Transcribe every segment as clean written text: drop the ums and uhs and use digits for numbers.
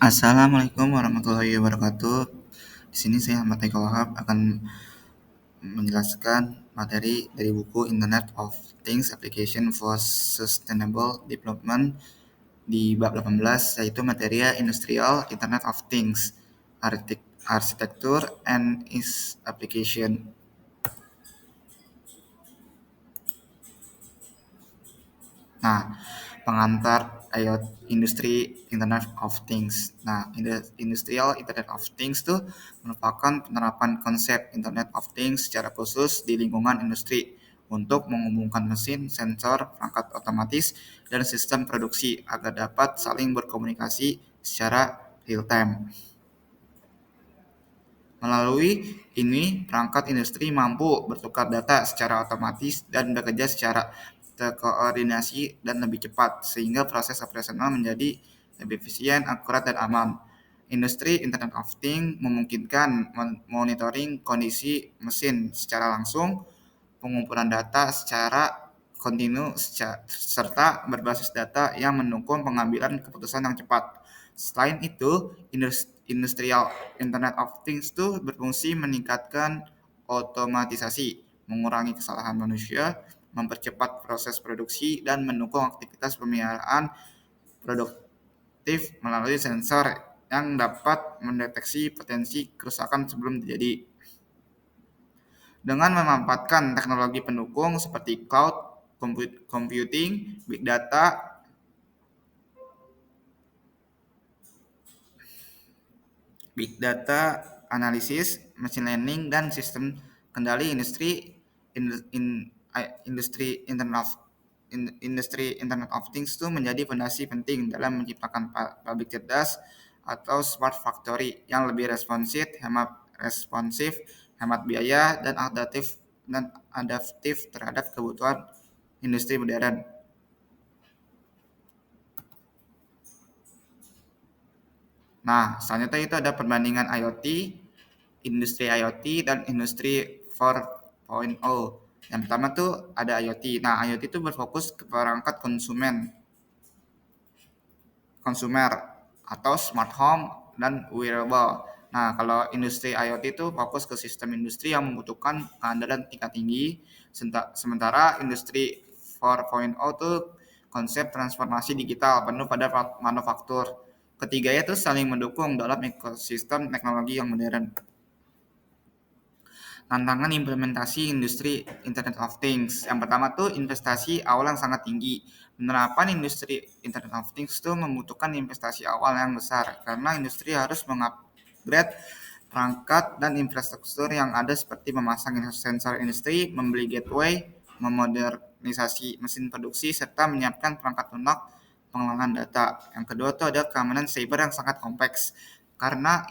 Assalamualaikum warahmatullahi wabarakatuh. Di sini saya Ahmad Eka Wahab akan menjelaskan materi dari buku Internet of Things Application for Sustainable Development di bab 18, yaitu materi Industrial Internet of Things, Arsitektur and its Application. Nah, pengantar IoT industri Internet of Things. Nah, Industrial Internet of Things itu merupakan penerapan konsep Internet of Things secara khusus di lingkungan industri untuk menghubungkan mesin, sensor, perangkat otomatis, dan sistem produksi agar dapat saling berkomunikasi secara real time. Melalui ini, perangkat industri mampu bertukar data secara otomatis dan bekerja secara terkoordinasi dan lebih cepat, sehingga proses operasional menjadi lebih efisien, akurat, dan aman. Industri Internet of Things memungkinkan monitoring kondisi mesin secara langsung, pengumpulan data secara kontinu, serta berbasis data yang mendukung pengambilan keputusan yang cepat. Selain itu, Industrial Internet of Things itu berfungsi meningkatkan otomatisasi, mengurangi kesalahan manusia, mempercepat proses produksi, dan mendukung aktivitas pemeliharaan produktif melalui sensor yang dapat mendeteksi potensi kerusakan sebelum terjadi. Dengan memanfaatkan teknologi pendukung seperti cloud computing, big data, analisis, machine learning, dan sistem kendali industri Internet of Things itu menjadi fondasi penting dalam menciptakan pabrik cerdas atau smart factory yang lebih responsif, hemat biaya, dan adaptif terhadap kebutuhan industri modern. Nah, selanjutnya itu ada perbandingan IoT, industri IoT, dan industri 4.0. Yang pertama tuh ada IoT. Nah, IoT itu berfokus ke perangkat konsumer atau smart home dan wearable. Nah, kalau industri IoT itu fokus ke sistem industri yang membutuhkan keandalan tingkat tinggi, sementara industri 4.0 itu konsep transformasi digital penuh pada manufaktur. Ketiganya itu saling mendukung dalam ekosistem teknologi yang modern. Tantangan implementasi industri Internet of Things. Yang pertama tuh investasi awal yang sangat tinggi. Penerapan industri Internet of Things itu membutuhkan investasi awal yang besar karena industri harus mengupgrade perangkat dan infrastruktur yang ada seperti memasang sensor industri, membeli gateway, memodernisasi mesin produksi, serta menyiapkan perangkat lunak pengelolaan data. Yang kedua tuh ada keamanan cyber yang sangat kompleks karena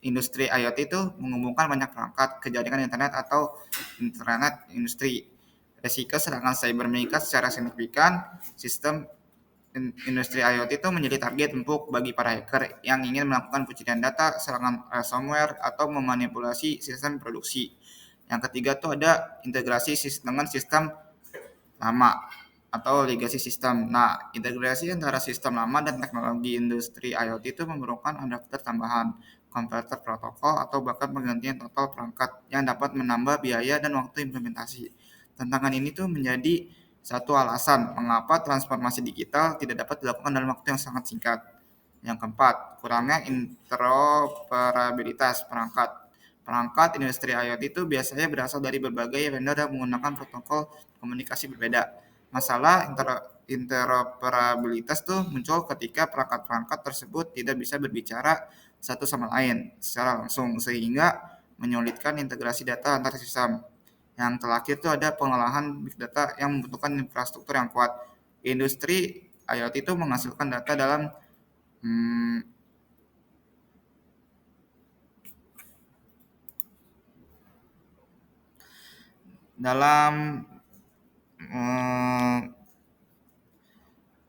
industri IoT itu menghubungkan banyak perangkat ke jaringan internet atau internet industri. Resiko serangan cyber meningkat secara signifikan. Sistem industri IoT itu menjadi target empuk bagi para hacker yang ingin melakukan pencurian data, serangan ransomware, atau memanipulasi sistem produksi. Yang ketiga tuh ada integrasi dengan sistem lama atau legacy system. Nah, integrasi antara sistem lama dan teknologi industri IoT itu memerlukan adapter tambahan, konverter protokol, atau bahkan penggantian total perangkat yang dapat menambah biaya dan waktu implementasi. Tantangan ini tuh menjadi satu alasan mengapa transformasi digital tidak dapat dilakukan dalam waktu yang sangat singkat. Yang keempat, kurangnya interoperabilitas perangkat. Perangkat industri IoT itu biasanya berasal dari berbagai vendor yang menggunakan protokol komunikasi berbeda. Masalah interoperabilitas tuh muncul ketika perangkat-perangkat tersebut tidak bisa berbicara satu sama lain secara langsung sehingga menyulitkan integrasi data antar sistem. Yang terakhir itu ada pengolahan big data yang membutuhkan infrastruktur yang kuat. Industri IoT itu menghasilkan data hmm, dalam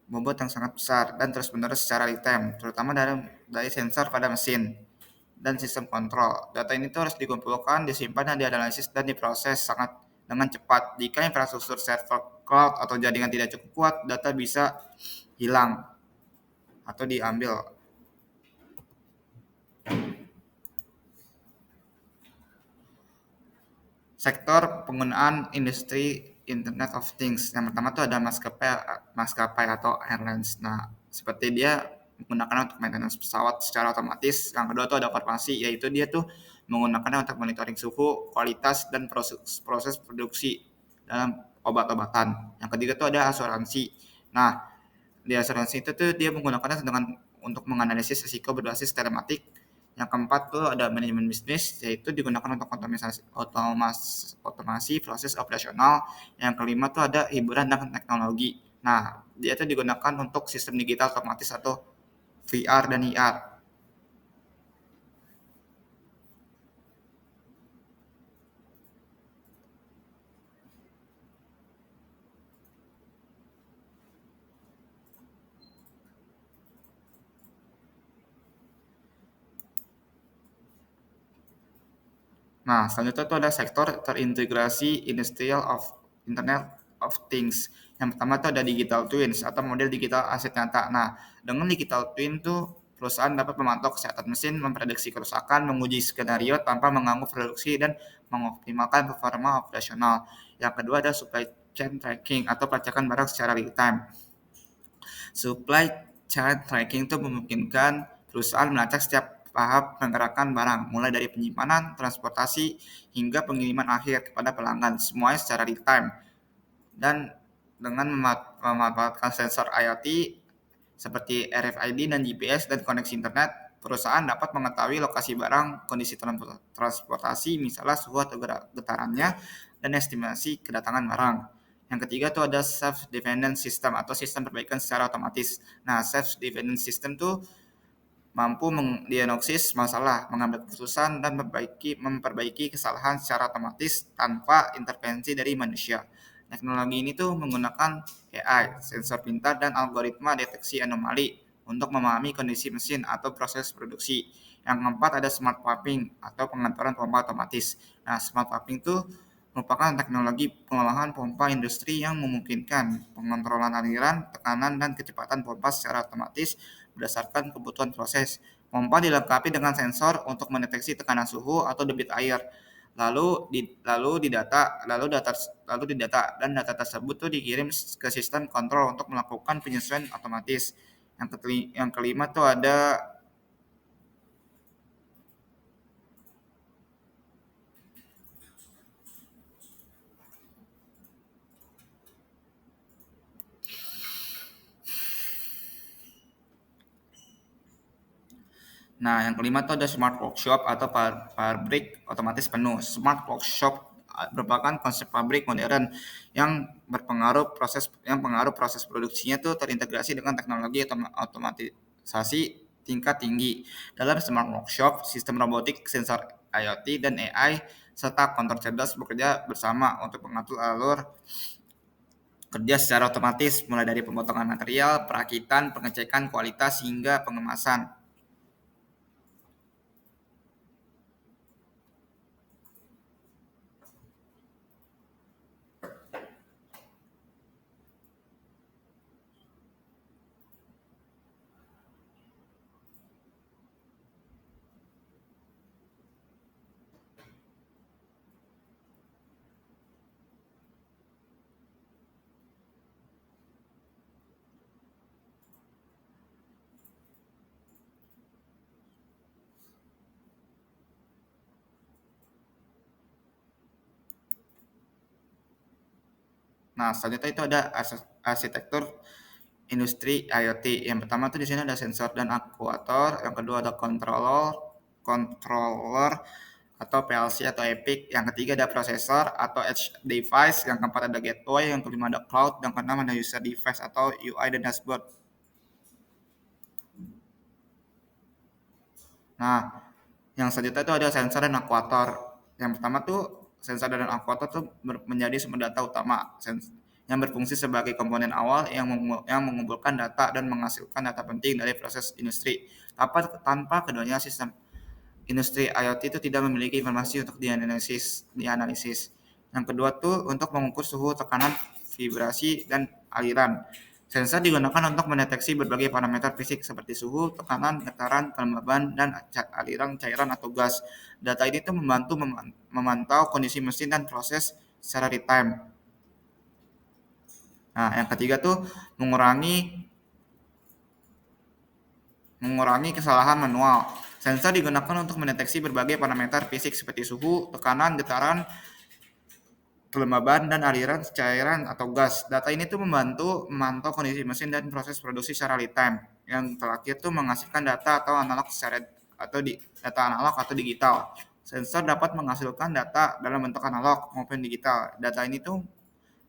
bobot yang sangat besar dan terus-menerus secara real time, terutama dari sensor pada mesin dan sistem kontrol. Data ini tuh harus dikumpulkan, disimpan, dan dianalisis dan diproses sangat dengan cepat. Jika infrastruktur server cloud atau jaringan tidak cukup kuat, data bisa hilang atau diambil. sektor penggunaan industri Internet of Things. Yang pertama tuh ada maskapai atau airlines. Nah, seperti dia menggunakan untuk maintenance pesawat secara otomatis. Yang kedua tuh ada farmasi, yaitu dia tuh menggunakannya untuk monitoring suhu, kualitas, dan proses produksi dalam obat-obatan. Yang ketiga tuh ada asuransi. Nah, di asuransi itu tuh dia menggunakannya untuk menganalisis risiko berbasis telematik. Yang keempat tuh ada manajemen bisnis, yaitu digunakan untuk otomasi proses operasional. Yang kelima tuh ada hiburan dan teknologi. Nah, dia tuh digunakan untuk sistem digital otomatis atau VR dan IR. Nah, selanjutnya itu ada sektor terintegrasi Industrial of Internet of Things. Yang pertama itu ada digital twins atau model digital aset nyata. Nah, dengan digital twin tuh perusahaan dapat memantau kesehatan mesin, memprediksi kerusakan, menguji skenario tanpa mengganggu produksi dan mengoptimalkan performa operasional. Yang kedua ada supply chain tracking atau pelacakan barang secara real time. Supply chain tracking itu memungkinkan perusahaan melacak setiap tahap pergerakan barang, mulai dari penyimpanan, transportasi, hingga pengiriman akhir kepada pelanggan, semuanya secara real time. Dan dengan memanfaatkan sensor IoT seperti RFID dan GPS dan koneksi internet, perusahaan dapat mengetahui lokasi barang, kondisi transportasi, misalnya suhu atau getarannya, dan estimasi kedatangan barang. Yang ketiga itu ada self-dependent system atau sistem perbaikan secara otomatis. Nah, self-dependent system tuh mampu mendiagnosis masalah, mengambil keputusan, dan memperbaiki kesalahan secara otomatis tanpa intervensi dari manusia. Teknologi ini tuh menggunakan AI, sensor pintar, dan algoritma deteksi anomali untuk memahami kondisi mesin atau proses produksi. Yang keempat ada smart pumping atau pengaturan pompa otomatis. Nah, smart pumping itu merupakan teknologi pengolahan pompa industri yang memungkinkan pengontrolan aliran, tekanan, dan kecepatan pompa secara otomatis berdasarkan kebutuhan proses. Pompa dilengkapi dengan sensor untuk mendeteksi tekanan suhu atau debit air. Lalu didata dan data tersebut tuh dikirim ke sistem kontrol untuk melakukan penyesuaian otomatis. Yang kelima tuh ada. Nah, yang kelima itu ada smart workshop atau pabrik otomatis penuh. Smart workshop merupakan konsep pabrik modern yang pengaruh proses produksinya tuh terintegrasi dengan teknologi otomatisasi tingkat tinggi. Dalam smart workshop, sistem robotik, sensor IoT dan AI serta konter cerdas bekerja bersama untuk mengatur alur kerja secara otomatis mulai dari pemotongan material, perakitan, pengecekan kualitas hingga pengemasan. Nah, selanjutnya itu ada arsitektur industri IoT. Yang pertama tuh di sini ada sensor dan aktuator, yang kedua ada controller atau PLC atau EPIC, yang ketiga ada prosesor atau edge device, yang keempat ada gateway, yang kelima ada cloud, yang keenam ada user device atau UI dan dashboard. Nah, yang selanjutnya itu ada sensor dan aktuator. Yang pertama tuh sensor dan aktuator tuh menjadi sumber data utama yang berfungsi sebagai komponen awal yang mengumpulkan data dan menghasilkan data penting dari proses industri. Tanpa keduanya sistem industri IoT itu tidak memiliki informasi untuk dianalisis. Yang kedua tuh untuk mengukur suhu, tekanan, vibrasi, dan aliran. Sensor digunakan untuk mendeteksi berbagai parameter fisik seperti suhu, tekanan, getaran, kelembaban, dan aliran cairan atau gas. Data ini tuh membantu memantau kondisi mesin dan proses secara real time. Nah, yang ketiga tuh mengurangi mengurangi kesalahan manual. Sensor digunakan untuk mendeteksi berbagai parameter fisik seperti suhu, tekanan, getaran, kelembaban, dan aliran cairan atau gas. Data ini tuh membantu memantau kondisi mesin dan proses produksi secara real time. Yang terakhir tuh menghasilkan data atau analog secara atau data analog atau digital. Sensor dapat menghasilkan data dalam bentuk analog maupun digital. Data ini tuh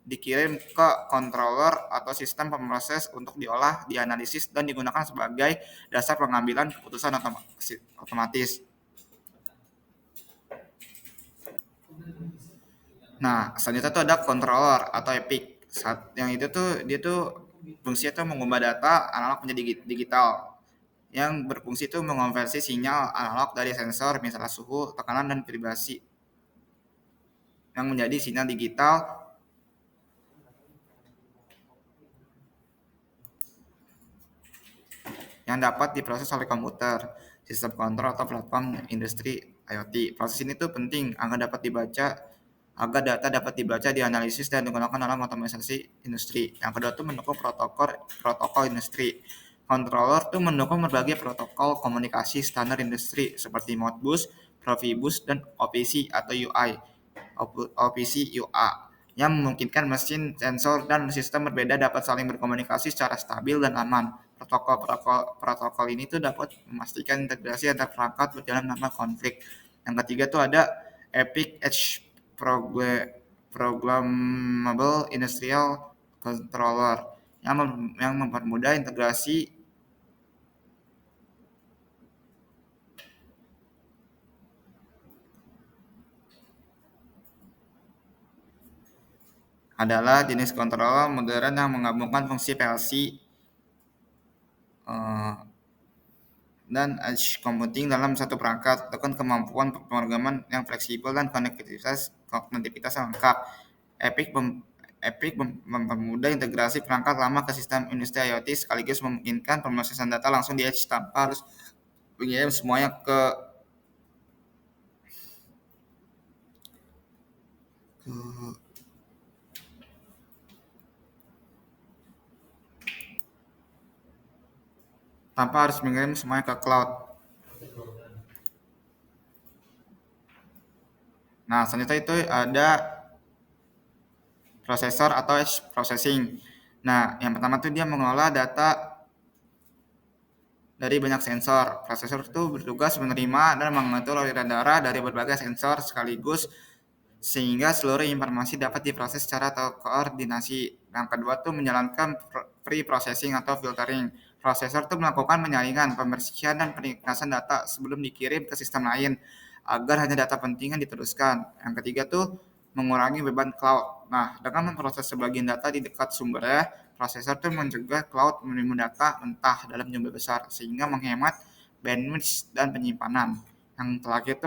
dikirim ke controller atau sistem pemroses untuk diolah, dianalisis, dan digunakan sebagai dasar pengambilan keputusan otomatis. Nah, selanjutnya tuh ada controller atau epic. Yang itu tuh dia tuh fungsinya tuh mengubah data analog menjadi digital. Yang berfungsi tuh mengonversi sinyal analog dari sensor, misalnya suhu, tekanan, dan vibrasi, yang menjadi sinyal digital yang dapat diproses oleh komputer, sistem kontrol, atau platform industri IoT. Proses ini tuh penting agar data dapat dibaca, dianalisis, dan digunakan dalam otomatisasi industri. Yang kedua tuh mendukung protokol industri. Controller tuh mendukung berbagai protokol komunikasi standar industri seperti Modbus, Profibus, dan OPC atau UI. OPC UA yang memungkinkan mesin, sensor, dan sistem berbeda dapat saling berkomunikasi secara stabil dan aman. Protokol ini tuh dapat memastikan integrasi antar perangkat berjalan tanpa konflik. Yang ketiga tuh ada Epic Edge Programmable Industrial Controller yang mempermudah integrasi adalah jenis controller modern yang menggabungkan fungsi PLC dan edge computing dalam satu perangkat dengan kemampuan pemrograman yang fleksibel dan konektivitas yang lengkap. Epic mem- Epic mempermudah integrasi perangkat lama ke sistem industri IoT sekaligus memungkinkan pemrosesan data langsung di edge tanpa harus mengirim semuanya ke cloud. Nah, selanjutnya itu ada prosesor atau edge processing. Nah, yang pertama tuh dia mengelola data dari banyak sensor. Prosesor itu bertugas menerima dan mengatur aliran darah dari berbagai sensor sekaligus sehingga seluruh informasi dapat diproses secara terkoordinasi. Yang kedua tuh menjalankan pre-processing atau filtering. Prosesor tuh melakukan penyaringan, pembersihan, dan peringkasan data sebelum dikirim ke sistem lain agar hanya data penting yang diteruskan. Yang ketiga tuh mengurangi beban cloud. Nah, dengan memproses sebagian data di dekat sumbernya, prosesor tuh mencegah cloud menerima data mentah dalam jumlah besar sehingga menghemat bandwidth dan penyimpanan. Yang terakhir itu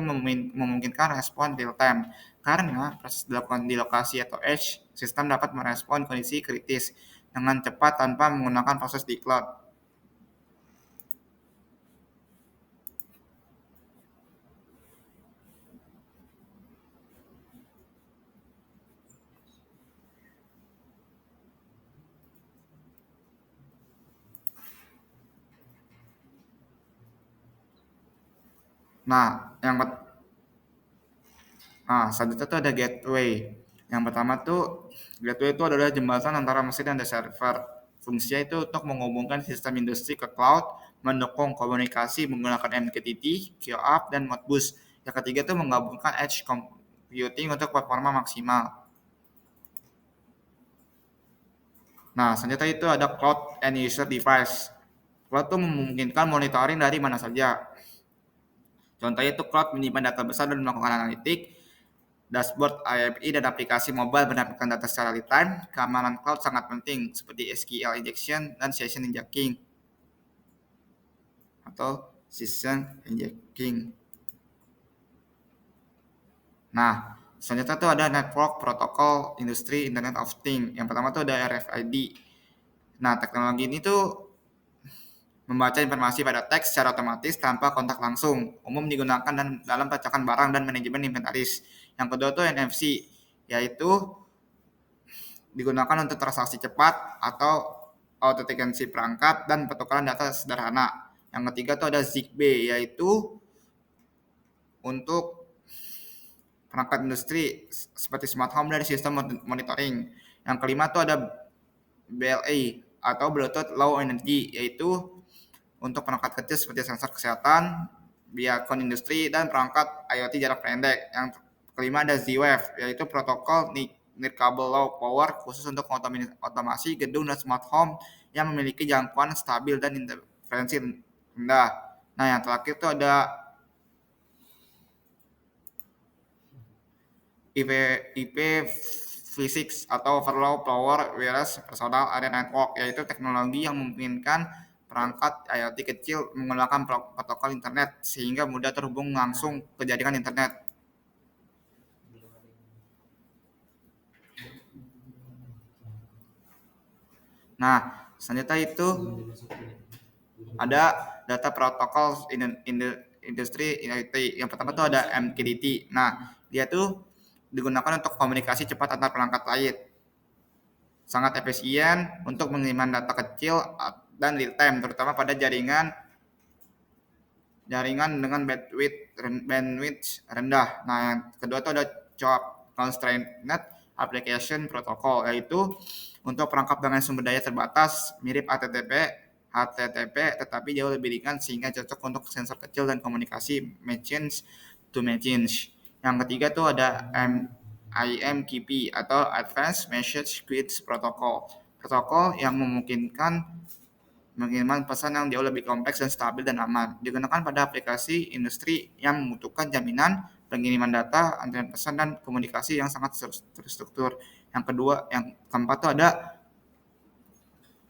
memungkinkan respon real time. Karena proses dilakukan di lokasi atau edge, sistem dapat merespon kondisi kritis dengan cepat tanpa menggunakan proses di cloud. Nah, selanjutnya itu ada gateway. Yang pertama tuh gateway itu adalah jembatan antara mesin dan server. Fungsinya itu untuk menghubungkan sistem industri ke cloud, mendukung komunikasi menggunakan MQTT, QoP, dan Modbus. Yang ketiga itu menggabungkan edge computing untuk performa maksimal. Nah, selanjutnya itu ada cloud and user device. Cloud itu memungkinkan monitoring dari mana saja. Contohnya itu cloud menyimpan data besar dan melakukan analitik, dashboard IoT dan aplikasi mobile mendapatkan data secara real time. Keamanan cloud sangat penting seperti SQL injection dan session hijacking atau session hijacking. Nah, selanjutnya itu ada network protokol industri Internet of Things. Yang pertama itu ada RFID. Nah, teknologi ini tuh membaca informasi pada teks secara otomatis tanpa kontak langsung. Umum digunakan dalam pelacakan barang dan manajemen inventaris. Yang kedua tuh NFC, yaitu digunakan untuk transaksi cepat atau autentifikasi perangkat dan pertukaran data sederhana. Yang ketiga tuh ada Zigbee, yaitu untuk perangkat industri seperti smart home dan sistem monitoring. Yang kelima tuh ada BLE atau Bluetooth Low Energy, yaitu untuk perangkat kecil seperti sensor kesehatan, beacon industri, dan perangkat IoT jarak pendek. Yang kelima ada Z-Wave, yaitu protokol Near Cable Low Power khusus untuk otomasi gedung dan smart home yang memiliki jangkauan stabil dan interferensi rendah. Nah, yang terakhir itu ada IP atau Overlow Power Wireless Personal Area Network, yaitu teknologi yang memungkinkan perangkat IoT kecil menggunakan protokol internet sehingga mudah terhubung langsung ke jaringan internet. Nah, selanjutnya itu ada data protokol industri IoT. Yang pertama itu ada MQTT. Nah, dia tuh digunakan untuk komunikasi cepat antar perangkat lain. Sangat efisien untuk pengiriman data kecil dan real time, terutama pada jaringan dengan bandwidth rendah. Nah, yang kedua itu ada COAP, Constrained Application Protocol, yaitu untuk perangkat dengan sumber daya terbatas mirip HTTP tetapi jauh lebih ringan sehingga cocok untuk sensor kecil dan komunikasi machines to machines. Yang ketiga tuh ada IMQP atau Advanced Message Queues Protocol. Protokol yang memungkinkan mengiriman pesan yang jauh lebih kompleks dan stabil dan aman. Digunakan pada aplikasi industri yang membutuhkan jaminan pengiriman data, antrian pesan, dan komunikasi yang sangat terstruktur. Yang keempat itu ada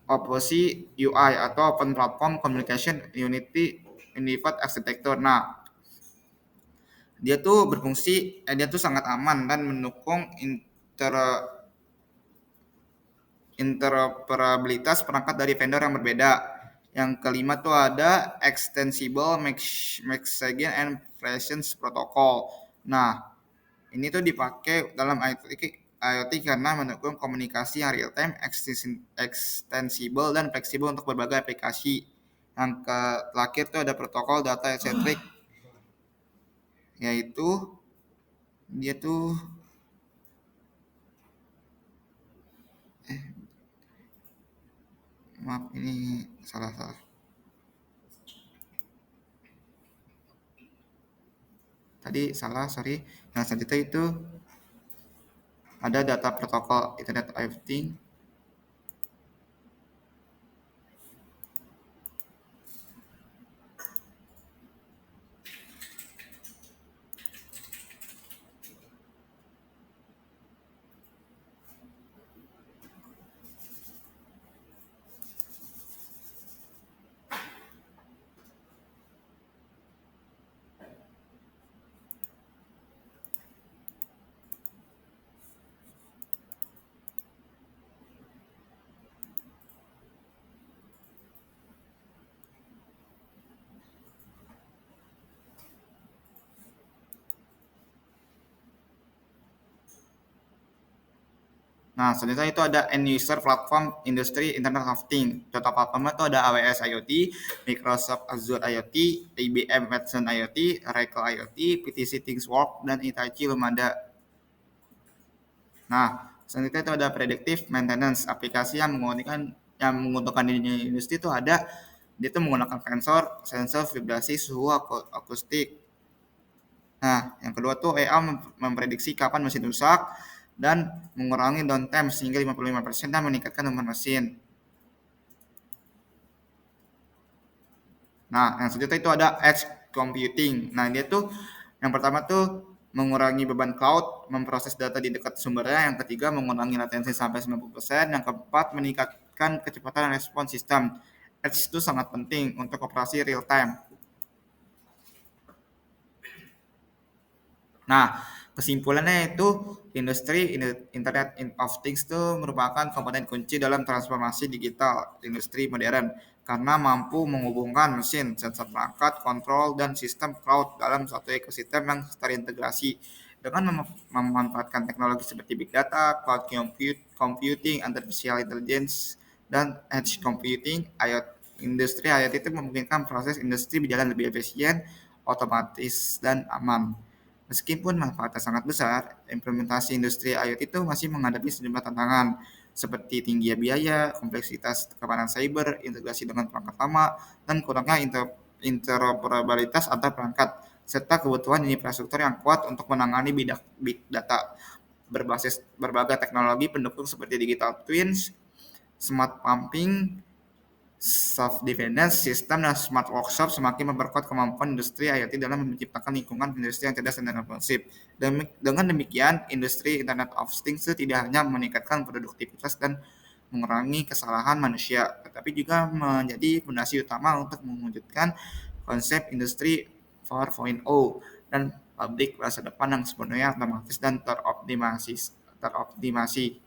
OPC UI atau Open Platform Communication Unity Unified Architecture. Nah, dia tuh sangat aman dan mendukung interoperabilitas perangkat dari vendor yang berbeda. Yang kelima tuh ada Extensible Messaging and Presence Protocol. Nah, ini tuh dipakai dalam IoT karena mendukung komunikasi yang real time, extensible, dan fleksibel untuk berbagai aplikasi. Yang terakhir tuh ada protokol data centric, yaitu dia tuh maaf ini salah. Tadi salah, sorry. Yang selanjutnya itu ada data protokol Internet of Things. Nah, selanjutnya itu ada end user platform industry Internet of Things. Contoh platformnya itu ada AWS IoT, Microsoft Azure IoT, IBM Watson IoT, Oracle IoT, PTC ThinkWorks, dan Hitachi Lumada. Nah, selanjutnya itu ada predictive maintenance, aplikasi yang menguntungkan di industri itu ada dia itu menggunakan sensor vibrasi suhu akustik. Nah, yang kedua tuh AI memprediksi kapan mesin rusak dan mengurangi downtime sehingga 55% dan meningkatkan umur mesin. Nah, yang selanjutnya itu ada edge computing. Nah, dia tuh yang pertama tuh mengurangi beban cloud, memproses data di dekat sumbernya. Yang ketiga mengurangi latensi sampai 90%. Yang keempat meningkatkan kecepatan respon sistem. Edge itu sangat penting untuk operasi real time. Nah, kesimpulannya itu Internet of Things itu merupakan komponen kunci dalam transformasi digital industri modern karena mampu menghubungkan mesin, sensor perangkat, kontrol, dan sistem cloud dalam suatu ekosistem yang terintegrasi. Dengan memanfaatkan teknologi seperti big data, computing, artificial intelligence, dan edge computing, industri IoT itu memungkinkan proses industri berjalan lebih efisien, otomatis, dan aman. Meskipun manfaatnya sangat besar, implementasi industri IoT itu masih menghadapi sejumlah tantangan seperti tingginya biaya, kompleksitas keamanan cyber, integrasi dengan perangkat lama, dan kurangnya interoperabilitas antar perangkat, serta kebutuhan infrastruktur yang kuat untuk menangani big data berbasis berbagai teknologi pendukung seperti digital twins, smart pumping, self-defense system dan smart workshop semakin memperkuat kemampuan industri IoT dalam menciptakan lingkungan industri yang cerdas dan responsif. Dengan demikian, industri Internet of Things itu tidak hanya meningkatkan produktivitas dan mengurangi kesalahan manusia, tetapi juga menjadi fondasi utama untuk mewujudkan konsep industri 4.0 dan pabrik masa depan yang sepenuhnya otomatis dan teroptimasi.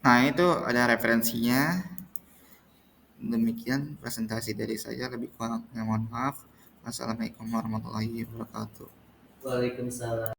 Nah, itu ada referensinya. Demikian presentasi dari saya, lebih kurangnya mohon maaf. Wassalamualaikum warahmatullahi wabarakatuh. Waalaikumsalam.